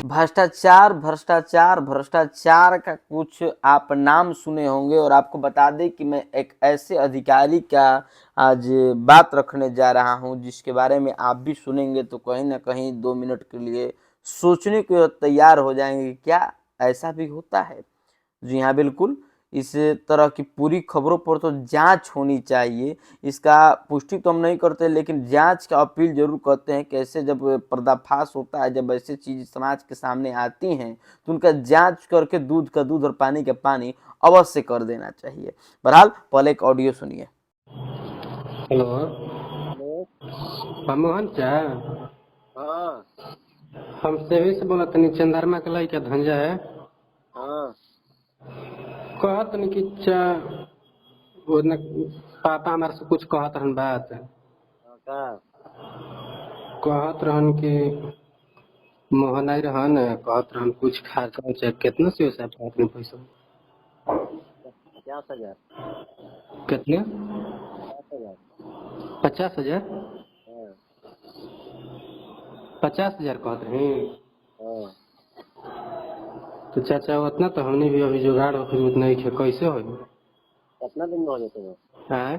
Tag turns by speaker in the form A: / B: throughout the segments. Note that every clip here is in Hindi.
A: भ्रष्टाचार भ्रष्टाचार भ्रष्टाचार का कुछ आप नाम सुने होंगे और आपको बता दें कि मैं एक ऐसे अधिकारी का आज बात रखने जा रहा हूं जिसके बारे में आप भी सुनेंगे तो कहीं ना कहीं 2 मिनट के लिए सोचने को तैयार हो जाएंगे, क्या ऐसा भी होता है। जी हाँ, बिल्कुल। इस तरह की पूरी खबरों पर तो जांच होनी चाहिए। इसका पुष्टि तो हम नहीं करते, लेकिन जांच का अपील जरूर करते हैं। कैसे जब पर्दाफाश होता है, जब ऐसी चीज समाज के सामने आती हैं तो उनका जांच करके दूध का दूध और पानी का पानी अवश्य कर देना चाहिए। बहरहाल पहले एक ऑडियो सुनिए।
B: हेलो।
C: हेलो।
B: मोहन चा
C: हाँ
B: हम सेवी से बोला तनी चंद्रमा के लइका धंजा है
C: हाँ
B: कहत तनी कि चा वो न पापा हमारे से कुछ कहत रहन बात
C: का
B: कहत रहन कि मोहन आई रहन कहत रहन कुछ खर्चा उर्चा कितना से हिसाब से अपने पैसा
C: 50,000।
B: कितने
C: 50,000।
B: 50,000
C: हाँ
B: 50,000 कहत रहे।
C: हाँ।
B: तो चाचा उतना तो हमने भी अभी जुगाड़ फिर उतना ही कैसे हो
C: कितना दिन में हो जाते वो?
B: है।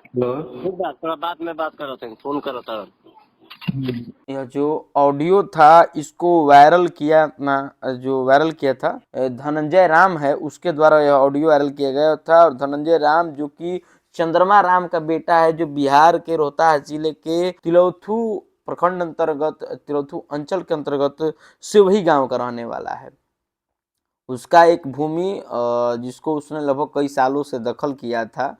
B: हेलो।
C: ठीक बात, थोड़ा बाद में बात करो, थे फोन करो था।
A: यह जो ऑडियो था इसको वायरल किया ना, जो वायरल किया था धनंजय राम है, उसके द्वारा यह ऑडियो वायरल किया गया था। और धनंजय राम जो कि चंद्रमा राम का बेटा है, जो बिहार के रोहतास जिले के तिलौथू प्रखंड अंतर्गत, तिलौथू अंचल के अंतर्गत सिवही गांव का रहने वाला है। उसका एक भूमि जिसको उसने लगभग कई सालों से दखल किया था,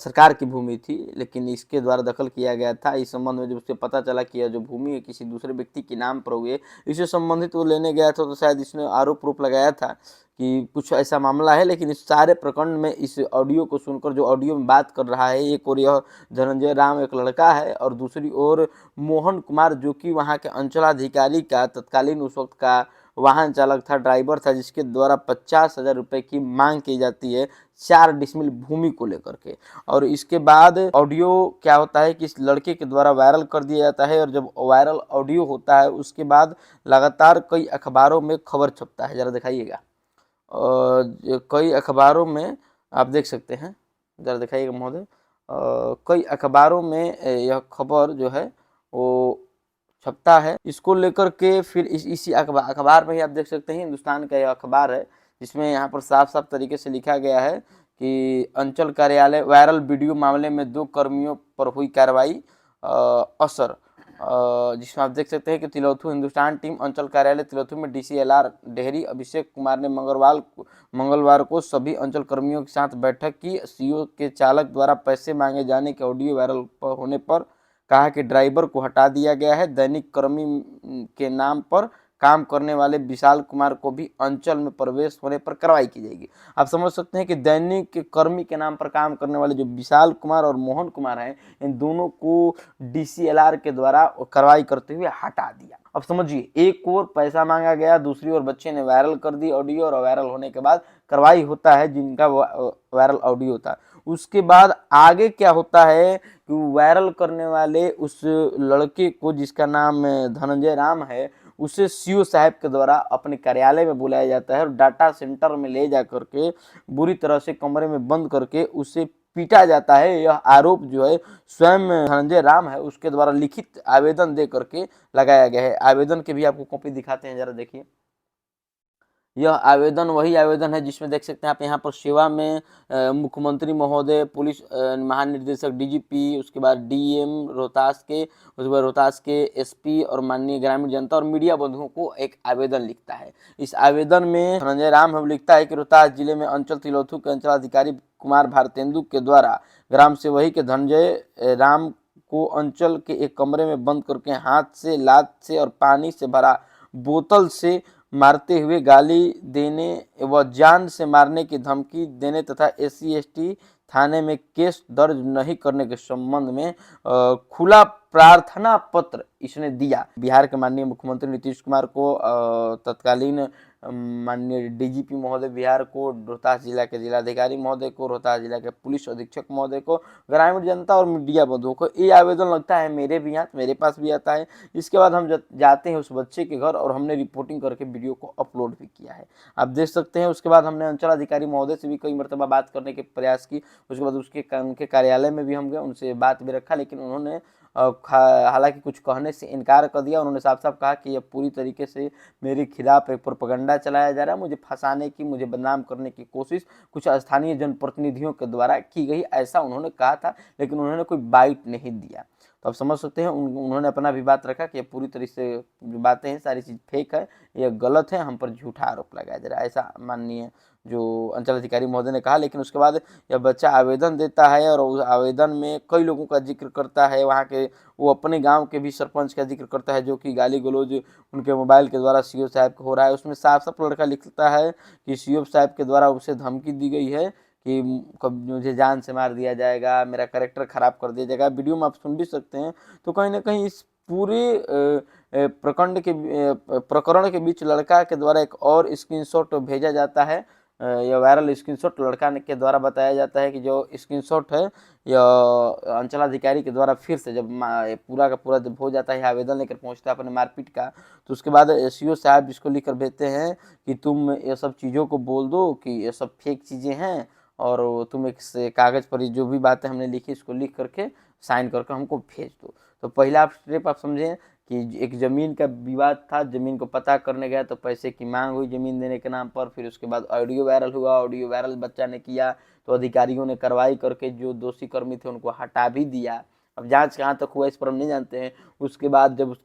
A: सरकार की भूमि थी, लेकिन इसके द्वारा दखल किया गया था। इस संबंध में जब उसे पता चला कि यह जो भूमि है किसी दूसरे व्यक्ति के नाम पर हुई है, इससे संबंधित वो लेने गया था, तो शायद इसने आरोप रूप लगाया था कि कुछ ऐसा मामला है। लेकिन इस सारे प्रकरण में इस ऑडियो को सुनकर, जो ऑडियो में बात कर रहा है, एक और यह धनंजय राम एक लड़का है और दूसरी ओर मोहन कुमार जो कि वहाँ के अंचलाधिकारी का तत्कालीन उस वक्त का वाहन चालक था, ड्राइवर था, जिसके द्वारा 50,000 रुपए की मांग की जाती है 4 डिसमिल भूमि को लेकर के। और इसके बाद ऑडियो क्या होता है कि इस लड़के के द्वारा वायरल कर दिया जाता है, और जब वायरल ऑडियो होता है उसके बाद लगातार कई अखबारों में खबर छपता है। जरा दिखाइएगा, कई अखबारों में आप देख सकते हैं, जरा दिखाइएगा महोदय। कई अखबारों में यह खबर जो है वो छपता है। इसको लेकर के फिर इसी अखबार में ही आप देख सकते हैं, हिंदुस्तान का यह अखबार है, जिसमें यहाँ पर साफ साफ तरीके से लिखा गया है कि अंचल कार्यालय वायरल वीडियो मामले में 2 कर्मियों पर हुई कार्रवाई असर, जिसमें आप देख सकते हैं कि तिलौथू हिंदुस्तान टीम अंचल कार्यालय तिलौथू में DCLR डेहरी अभिषेक कुमार ने मंगलवार को सभी अंचल कर्मियों के साथ बैठक की। CO के चालक द्वारा पैसे मांगे जाने के ऑडियो वायरल होने पर कहा कि ड्राइवर को हटा दिया गया है। दैनिक कर्मी के नाम पर काम करने वाले विशाल कुमार को भी अंचल में प्रवेश होने पर कार्रवाई की जाएगी। आप समझ सकते हैं कि दैनिक कर्मी के नाम पर काम करने वाले जो विशाल कुमार और मोहन कुमार हैं, इन दोनों को DCLR के द्वारा कार्रवाई करते हुए हटा दिया। अब समझिए, एक ओर पैसा मांगा गया, दूसरी ओर बच्चे ने वायरल कर दी ऑडियो, और वायरल होने के बाद कार्रवाई होता है जिनका वायरल ऑडियो होता है। उसके बाद आगे क्या होता है कि वायरल करने वाले उस लड़के को, जिसका नाम धनंजय राम है, उसे CO साहब के द्वारा अपने कार्यालय में बुलाया जाता है और डाटा सेंटर में ले जा करके बुरी तरह से कमरे में बंद करके उसे पीटा जाता है। यह आरोप जो है स्वयं धनंजय राम है उसके द्वारा लिखित आवेदन दे करके लगाया गया है। आवेदन के भी आपको कॉपी दिखाते हैं, जरा देखिए। यह आवेदन वही आवेदन है जिसमें देख सकते हैं आप यहाँ पर सेवा में मुख्यमंत्री महोदय, पुलिस महानिदेशक DGP, उसके बाद DM रोहतास के, उसके बाद रोहतास के SP और माननीय ग्रामीण जनता और मीडिया बंधुओं को एक आवेदन लिखता है। इस आवेदन में धनंजय राम हम लिखता है कि रोहतास जिले में अंचल तिलौथू के अंचलाधिकारी कुमार भारतेंदु के द्वारा ग्राम सेवही के धनंजय राम को अंचल के एक कमरे में बंद करके हाथ से, लात से और पानी से भरा बोतल से मारते हुए गाली देने व जान से मारने की धमकी देने तथा SC ST थाने में केस दर्ज नहीं करने के संबंध में खुला प्रार्थना पत्र इसने दिया। बिहार के माननीय मुख्यमंत्री नीतीश कुमार को, तत्कालीन माननीय डीजीपी महोदय बिहार को, रोहतास जिला के जिलाधिकारी महोदय को, रोहतास जिला के पुलिस अधीक्षक महोदय को, ग्रामीण जनता और मीडिया बंधुओं को ये आवेदन लगता है मेरे भी यहाँ, मेरे पास भी आता है। इसके बाद हम जाते हैं उस बच्चे के घर और हमने रिपोर्टिंग करके वीडियो को अपलोड भी किया है, आप देख सकते हैं। उसके बाद हमने अंचल अधिकारी महोदय से भी कई मरतबा बात करने के प्रयास की। उसके बाद उनके कार्यालय में भी हम गए, उनसे बात भी रखा, लेकिन उन्होंने हालांकि कुछ कहने से इनकार कर दिया। उन्होंने साफ साफ कहा कि यह पूरी तरीके से मेरे खिलाफ एक प्रोपेगेंडा चलाया जा रहा है, मुझे फंसाने की, मुझे बदनाम करने की कोशिश कुछ स्थानीय जनप्रतिनिधियों के द्वारा की गई, ऐसा उन्होंने कहा था, लेकिन उन्होंने कोई बाइट नहीं दिया। तो आप समझ सकते हैं उन्होंने अपना भी बात रखा कि पूरी तरह से जो बातें हैं सारी चीज़ फेक है, यह गलत है, हम पर झूठा आरोप लगाया जा रहा है, ऐसा माननीय जो अंचल अधिकारी महोदय ने कहा। लेकिन उसके बाद यह बच्चा आवेदन देता है और उस आवेदन में कई लोगों का जिक्र करता है, वहाँ के वो अपने गांव के भी सरपंच का जिक्र करता है, जो कि गाली गलौज उनके मोबाइल के द्वारा सीओ साहब को हो रहा है। उसमें साफ साफ लड़का लिखता है कि सीओ साहब के द्वारा उसे धमकी दी गई है कि मुझे जान से मार दिया जाएगा, मेरा कैरेक्टर खराब कर दिया जाएगा। वीडियो में आप सुन भी सकते हैं। तो कहीं ना कहीं इस पूरे प्रकरण के बीच लड़का के द्वारा एक और स्क्रीनशॉट भेजा जाता है। यह वायरल स्क्रीनशॉट लड़का के द्वारा बताया जाता है कि जो स्क्रीनशॉट है यह अंचलाधिकारी के द्वारा फिर से जब पूरा का पूरा जब हो जाता है, आवेदन लेकर पहुंचता है अपने मारपीट का, तो उसके बाद एसईओ साहब इसको लिखकर भेजते हैं कि तुम ये सब चीज़ों को बोल दो कि ये सब फेक चीज़ें हैं, और तुम एक कागज़ पर जो भी बातें हमने लिखी इसको लिख करके साइन करके हमको भेज दो। तो पहला स्टेप आप समझें कि एक ज़मीन का विवाद था, ज़मीन को पता करने गया तो पैसे की मांग हुई ज़मीन देने के नाम पर। फिर उसके बाद ऑडियो वायरल हुआ, ऑडियो वायरल बच्चा ने किया तो अधिकारियों ने कार्रवाई करके जो दोषी कर्मी थे उनको हटा भी दिया। अब जांच कहाँ तक हुआ इस पर हम नहीं जानते हैं। उसके बाद जब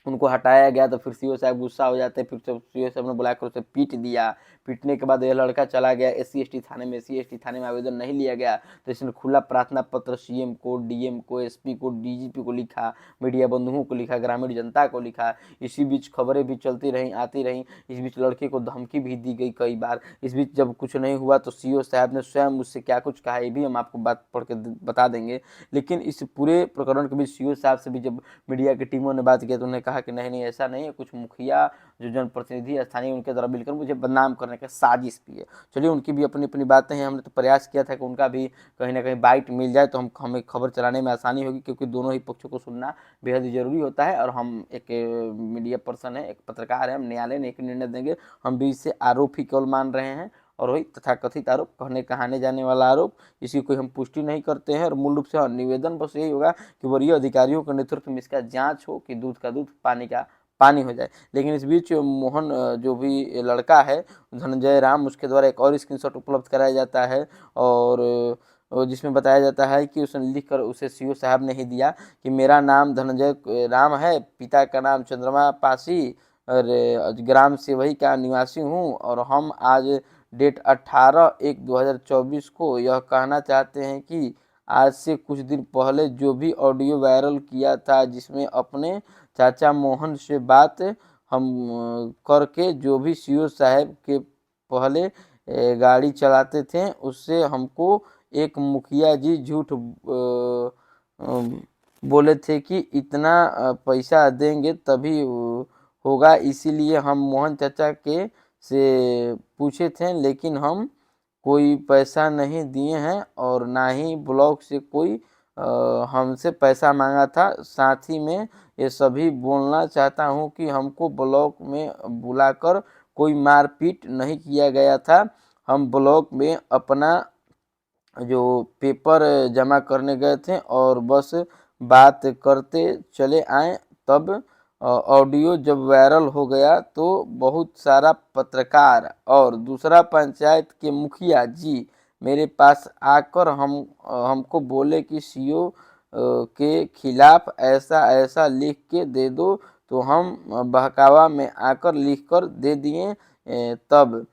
A: उनको हटाया गया तो फिर सीओ साहब गुस्सा हो जाते हैं, फिर सीओ साहब ने बुलाकर उसे पीट दिया। पीटने के बाद यह लड़का चला गया SC/ST थाने में। SC/ST थाने में आवेदन नहीं लिया गया तो इसने खुला प्रार्थना पत्र CM को, DM को, SP को, DGP को लिखा, मीडिया बंधुओं को लिखा, ग्रामीण जनता को लिखा। इसी बीच खबरें भी चलती रहीं, आती रहीं। इस बीच लड़के को धमकी भी दी गई कई बार। इस बीच जब कुछ नहीं हुआ तो सीओ साहब ने स्वयं मुझसे क्या कुछ कहा ये भी हम आपको बात पढ़ के बता देंगे। लेकिन इस पूरे प्रकरण के बीच सीओ साहब से भी जब मीडिया की टीमों ने बात की तो उन्होंने कहा कि नहीं ऐसा नहीं है, कुछ मुखिया जो जनप्रतिनिधि स्थानीय उनके द्वारा मिलकर मुझे बदनाम करने का साजिश भी है। चलिए उनकी भी अपनी अपनी बातें हैं। हमने तो प्रयास किया था कि उनका भी कहीं ना कहीं बाइट मिल जाए तो हमें खबर चलाने में आसानी होगी, क्योंकि दोनों ही पक्षों को सुनना बेहद जरूरी होता है। और हम एक मीडिया पर्सन है, एक पत्रकार है, हम न्यायालय ने एक निर्णय देंगे। हम भी इससे आरोप ही केवल मान रहे हैं और वही तथाकथित आरोप, कहने कहाने जाने वाला आरोप, इसी को हम पुष्टि नहीं करते हैं। और मूल रूप से निवेदन बस यही होगा कि वरीय अधिकारियों के नेतृत्व में इसका जांच हो कि दूध का दूध पानी का पानी हो जाए। लेकिन इस बीच मोहन जो भी लड़का है धनंजय राम, उसके द्वारा एक और स्क्रीनशॉट उपलब्ध कराया जाता है और जिसमें बताया जाता है कि उसने लिखकर उसे सीओ साहब ने ही दिया कि मेरा नाम धनंजय राम है, पिता का नाम चंद्रमा पासी और ग्राम सेवही का निवासी हूँ, और हम आज डेट 18/1/2024 को यह कहना चाहते हैं कि आज से कुछ दिन पहले जो भी ऑडियो वायरल किया था जिसमें अपने चाचा मोहन से बात हम करके जो भी सीओ साहब के पहले गाड़ी चलाते थे उससे हमको एक मुखिया जी झूठ बोले थे कि इतना पैसा देंगे तभी होगा, इसीलिए हम मोहन चाचा के से पूछे थे, लेकिन हम कोई पैसा नहीं दिए हैं और ना ही ब्लॉक से कोई हमसे पैसा मांगा था। साथ ही में ये सभी बोलना चाहता हूँ कि हमको ब्लॉक में बुलाकर कोई मारपीट नहीं किया गया था। हम ब्लॉक में अपना जो पेपर जमा करने गए थे और बस बात करते चले आए। तब ऑडियो जब वायरल हो गया तो बहुत सारा पत्रकार और दूसरा पंचायत के मुखिया जी मेरे पास आकर हमको बोले कि सीओ के खिलाफ ऐसा ऐसा लिख के दे दो, तो हम बहकावा में आकर लिख कर दे दिए। तब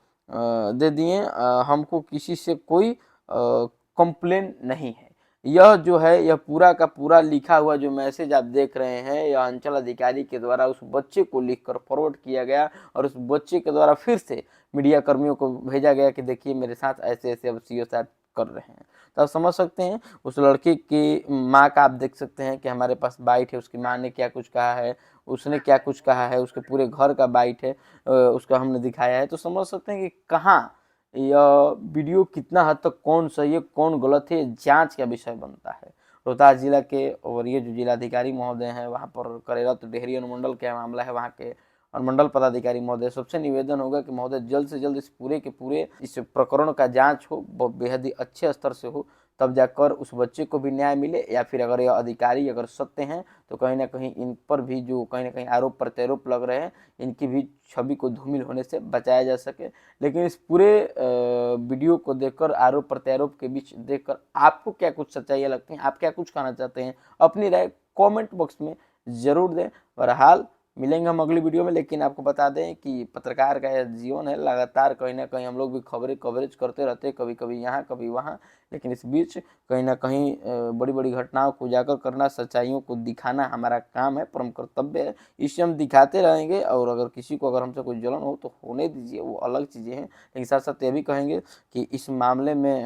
A: दे दिए, हमको किसी से कोई कंप्लेन नहीं है। यह जो है यह पूरा का पूरा लिखा हुआ जो मैसेज आप देख रहे हैं यह अंचल अधिकारी के द्वारा उस बच्चे को लिखकर फॉरवर्ड किया गया और उस बच्चे के द्वारा फिर से मीडिया कर्मियों को भेजा गया कि देखिए मेरे साथ ऐसे ऐसे अब सीओ साहब कर रहे हैं। तो आप समझ सकते हैं उस लड़के की माँ का, आप देख सकते हैं कि हमारे पास बाइट है, उसकी माँ ने क्या कुछ कहा है, उसने क्या कुछ कहा है, उसके पूरे घर का बाइट है, उसका हमने दिखाया है। तो समझ सकते हैं कि कहाँ यह वीडियो कितना हद तक कौन सही है कौन गलत है, जांच का विषय बनता है। रोहतास जिला के और ये जो जिलाधिकारी महोदय हैं वहाँ पर कार्यरत डेहरी अनुमंडल का मामला है, वहाँ के अनुमंडल पदाधिकारी महोदय, सबसे निवेदन होगा कि महोदय जल्द से जल्द इस पूरे के पूरे इस प्रकरण का जांच हो, बेहद ही अच्छे स्तर से हो, तब जाकर उस बच्चे को भी न्याय मिले। या फिर अगर यह अधिकारी अगर सत्य हैं तो कहीं ना कहीं इन पर भी जो कहीं ना कहीं आरोप प्रत्यारोप लग रहे हैं, इनकी भी छवि को धूमिल होने से बचाया जा सके। लेकिन इस पूरे वीडियो को देखकर, आरोप प्रत्यारोप के बीच देखकर आपको क्या कुछ सच्चाइयाँ लगती हैं, आप क्या कुछ कहना चाहते हैं, अपनी राय कमेंट बॉक्स में ज़रूर दें। बहरहाल मिलेंगे हम अगली वीडियो में, लेकिन आपको बता दें कि पत्रकार का यह जीवन है, लगातार कहीं ना कहीं हम लोग भी खबरें कवरेज करते रहते हैं, कभी कभी यहाँ कभी वहाँ। लेकिन इस बीच कहीं ना कहीं बड़ी बड़ी घटनाओं को उजागर करना, सच्चाइयों को दिखाना हमारा काम है, परम कर्तव्य है। इसे हम दिखाते रहेंगे, और अगर किसी को अगर हमसे कोई जलन हो तो होने दीजिए, वो अलग चीज़ें हैं। लेकिन साथ साथ ये भी कहेंगे कि इस मामले में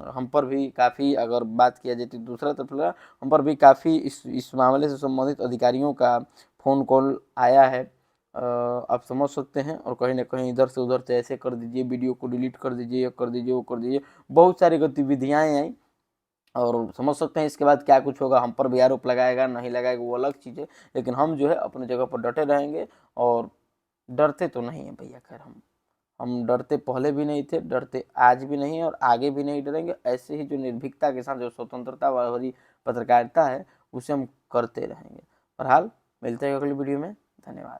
A: हम पर भी काफ़ी, अगर बात किया जाए तो दूसरा तरफ हम पर भी काफ़ी इस मामले से संबंधित अधिकारियों का फ़ोन कॉल आया है। आप समझ सकते हैं। और कहीं ना कहीं इधर से उधर से ऐसे कर दीजिए, वीडियो को डिलीट कर दीजिए, ये कर दीजिए, वो कर दीजिए, बहुत सारी गतिविधियाँ आई। और समझ सकते हैं इसके बाद क्या कुछ होगा, हम पर भी आरोप लगाएगा नहीं लगाएगा वो अलग चीज़ है। लेकिन हम जो है अपनी जगह पर डटे रहेंगे, और डरते तो नहीं है भैया। खैर हम डरते पहले भी नहीं थे, डरते आज भी नहीं, और आगे भी नहीं डरेंगे। ऐसे ही जो निर्भीकता के साथ जो स्वतंत्रता वाली पत्रकारिता है उसे हम करते रहेंगे। बहरहाल मिलते हैं अगली वीडियो में। धन्यवाद।